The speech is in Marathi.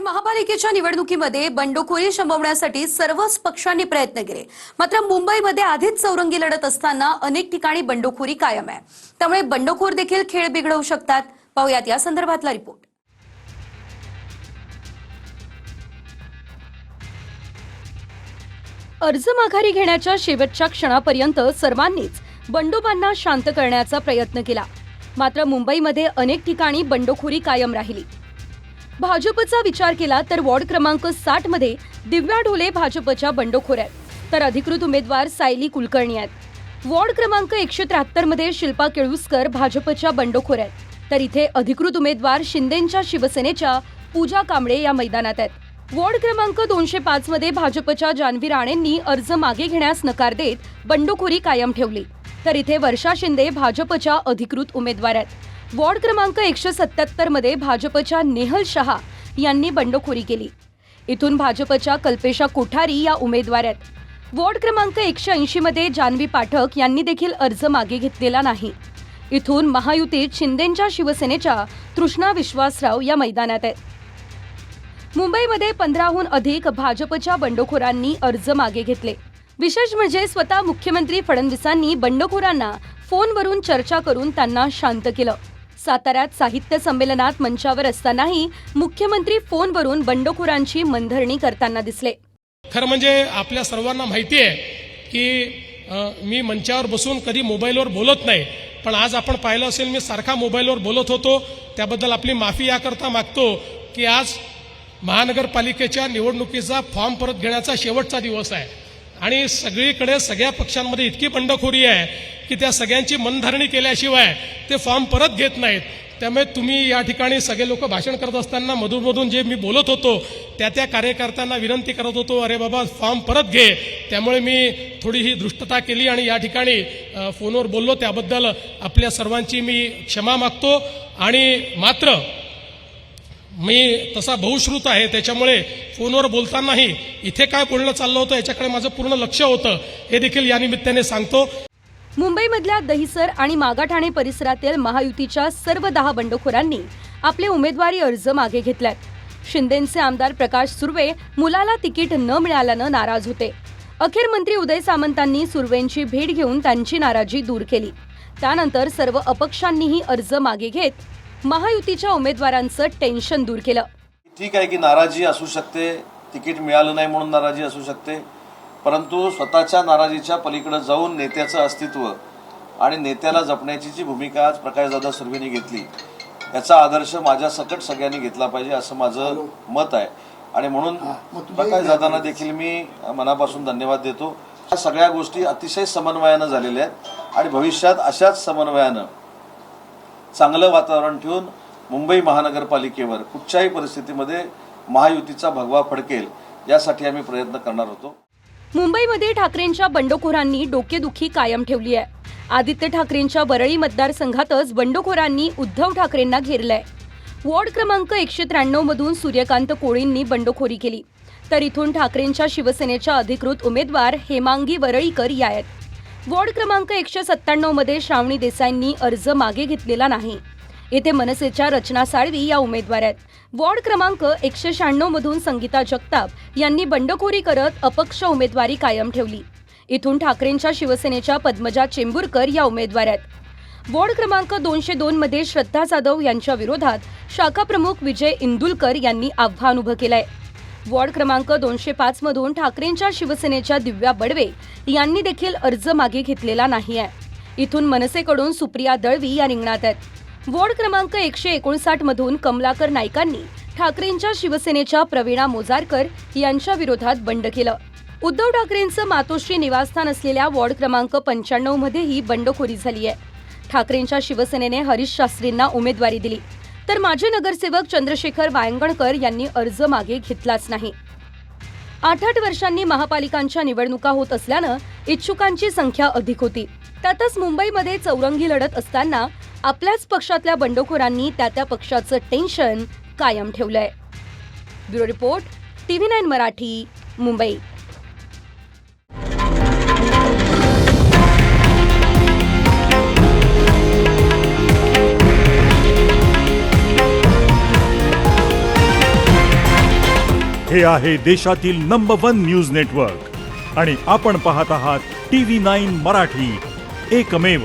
महापालिकेच्या निवडणुकीमध्ये बंडखोरी शमवण्यासाठी सर्वच पक्षांनी प्रयत्न केले। मात्र मुंबईमध्ये आधीच चौरंगी लढत असताना अनेक ठिकाणी बंडखोरी कायम आहे। त्यामुळे बंडखोर देखील खेळ बिघडवू शकतात। पाहूयात या संदर्भातला रिपोर्ट। अर्ज माघारी घेण्याच्या शेवटच्या क्षणापर्यंत सर्वांनीच बंडोबांना शांत करण्याचा प्रयत्न केला। मात्र मुंबईमध्ये अनेक ठिकाणी बंडखोरी कायम राहिली। भाजपचा विचार केला तर वॉर्ड क्रमांक 60 मध्ये दिव्या ढोले भाजपच्या बंडखोर आहेत, तर अधिकृत उमेदवार सायली कुलकर्णी आहेत। वॉर्ड क्रमांक 173 मध्ये शिल्पा केळुस्कर भाजपच्या बंडखोर आहेत, तर इथे अधिकृत उमेदवार शिंदेंच्या शिवसेनेच्या पूजा कांबळे या मैदानात आहेत। वॉर्ड क्रमांक 205 मध्ये भाजपच्या जान्हवी राणेंनी अर्ज मागे घेण्यास नकार देत बंडखोरी कायम ठेवली, तर इथे वर्षा शिंदे भाजपच्या अधिकृत उमेदवार आहेत। वॉर्ड क्रमांक 177 मध्ये भाजपच्या नेहल शहा यांनी बंडखोरी केली। इथून भाजपच्या कल्पेशा कोठारी या उमेदवार आहेत। वॉर्ड क्रमांक 180 मध्ये जान्हवी पाठक यांनी देखील अर्ज मागे घेतलेला नाही। इथून महायुतीत शिंदेंच्या शिवसेनेच्या तृष्णा विश्वासराव या मैदानात आहेत। मुंबईमध्ये 15हून अधिक भाजपच्या बंडखोरांनी अर्ज मागे घेतले। विशेष म्हणजे स्वतः मुख्यमंत्री फडणवीसांनी बंडखोरांना फोनवरून चर्चा करून त्यांना शांत केलं। साताऱ्यात साहित्य संमेलनात मंचावर असतानाही मुख्यमंत्री फोनवरून बंडखोरांची मनधरणी करताना दिसले। खरं म्हणजे आपल्या सर्वांना माहिती आहे की मी मंचावर बसून कधी मोबाईलवर बोलत नाही, पण आज आपण पाहिलं असेल मी सारखा मोबाईलवर बोलत होतो। त्याबद्दल आपली माफी याकरता मागतो की आज महानगरपालिकेच्या निवडणुकीचा फॉर्म परत घेण्याचा शेवटचा दिवस आहे आणि सगळीकडे सगळ्या पक्षांमध्ये इतकी बंडखोरी आहे की त्या सगळ्यांची मनधरणी केल्याशिवाय ते फॉर्म परत घेत नाहीत। त्यामुळे तुम्ही या ठिकाणी सगळे लोक भाषण करत असताना मधून जे मी बोलत होतो त्या कार्यकर्त्यांना विनंती करत होतो, अरे बाबा फॉर्म परत घे। त्यामुळे मी थोडी ही दृष्टता केली आणि या ठिकाणी फोनवर बोललो, त्याबद्दल आपल्या सर्वांची मी क्षमा मागतो। आणि मात्र मी तसा बहुश्रुत आहे, त्याच्यामुळे फोनवर बोलतानाही इथे काय बोलणं चाललं होतं याच्याकडे माझं पूर्ण लक्ष होतं, हे देखील या निमित्ताने सांगतो। मुंबईमधल्या दहिसर आणि मागाठाणे परिसरातील महायुतीच्या सर्व 10 बंडखोरांनी आपले उमेदवारी अर्ज मागे घेतलेत। शिंदेंचे आमदार प्रकाश सुर्वे मुलाला तिकीट न मिळाल्यानं नाराज होते। अखेर मंत्री उदय सामंतांनी सुर्वेंची भेट घेऊन त्यांची नाराजी दूर केली। त्यानंतर सर्व अपक्षांनीही अर्ज मागे घेत महायुतीच्या उमेदवारांचं टेन्शन दूर केलं। ठीक आहे की नाराजी असू शकते, तिकीट मिळालं नाही म्हणून नाराजी असू शकते, परंतु स्वतःच्या नाराजीच्या पलीकडे जाऊन नेत्याचं अस्तित्व आणि नेत्याला जपण्याची जी भूमिका आज प्रकाशदादा सुर्वेंनी घेतली याचा आदर्श माझ्या सकट सगळ्यांनी घेतला पाहिजे असं माझं मत आहे। आणि म्हणून प्रकाशदादांना देखील मी मनापासून धन्यवाद देतो। या सगळ्या गोष्टी अतिशय समन्वयानं झालेल्या आहेत आणि भविष्यात अशाच समन्वयानं चांगलं वातावरण ठेवून मुंबई महानगरपालिकेवर कुठच्याही परिस्थितीमध्ये महायुतीचा भगवा फडकेल यासाठी आम्ही प्रयत्न करणार होतो। मुंबईमध्ये ठाकरेंच्या बंडखोरांनी डोकेदुखी कायम ठेवली आहे। आदित्य ठाकरेंच्या वरळी मतदारसंघातच बंडखोरांनी उद्धव ठाकरेंना घेरलंय। वॉर्ड क्रमांक 193 मधून सूर्यकांत कोळींनी बंडखोरी केली, तर इथून ठाकरेंच्या शिवसेनेच्या अधिकृत उमेदवार हेमांगी वरळीकर या आहेत। वॉर्ड क्रमांक 197 मध्ये श्रावणी देसाईंनी अर्ज मागे घेतलेला नाही। येथे मनसेच्या रचना साळवी या उमेदवार आहेत। वॉर्ड क्रमांक 196 मधून संगीता जगताप यांनी बंडखोरी करत अपक्ष उमेदवारी कायम ठेवली। इथून ठाकरेंच्या शिवसेनेच्या पद्मजा चेंबूरकर या उमेदवार आहेत। वॉर्ड क्रमांक 202 मध्ये श्रद्धा जाधव यांच्या विरोधात शाखा प्रमुख विजय इंदुलकर यांनी आव्हान उभं केलंय। वॉर्ड क्रमांक 205 मधून ठाकरेंच्या शिवसेनेच्या दिव्या बडवे यांनी देखील अर्ज मागे घेतलेला नाही आहे। इथून मनसेकडून सुप्रिया दळवी या रिंगणात आहेत। वॉर्ड क्रमांक 159 मधून कमलाकर नाईकांनी ठाकरेंच्या शिवसेनेच्या प्रवीणा मोजारकर यांच्या विरोधात बंड केलं। उद्धव ठाकरेंचं मातोश्री निवासस्थान असलेल्या वॉर्ड क्रमांक 95 मध्येही बंडखोरी झाली आहे। ठाकरेंच्या शिवसेनेने हरीश शास्त्रींना उमेदवारी दिली, तर माजी नगरसेवक चंद्रशेखर वायंगणकर यांनी अर्ज मागे घेतलाच नाही। 8-8 वर्षांनी महापालिकांच्या निवडणुका होत असल्यानं इच्छुकांची संख्या अधिक होती। त्यातच मुंबईमध्ये चौरंगी लढत असताना आपल्याच पक्षातल्या बंडखोरांनी त्या पक्षाचं टेन्शन कायम ठेवलंय। Bureau report, TV9 Marathi, Mumbai. हे आहे देशातील नंबर 1 न्यूज नेटवर्क आणि आपण पाहत आहात TV9 मराठी, एकमेव.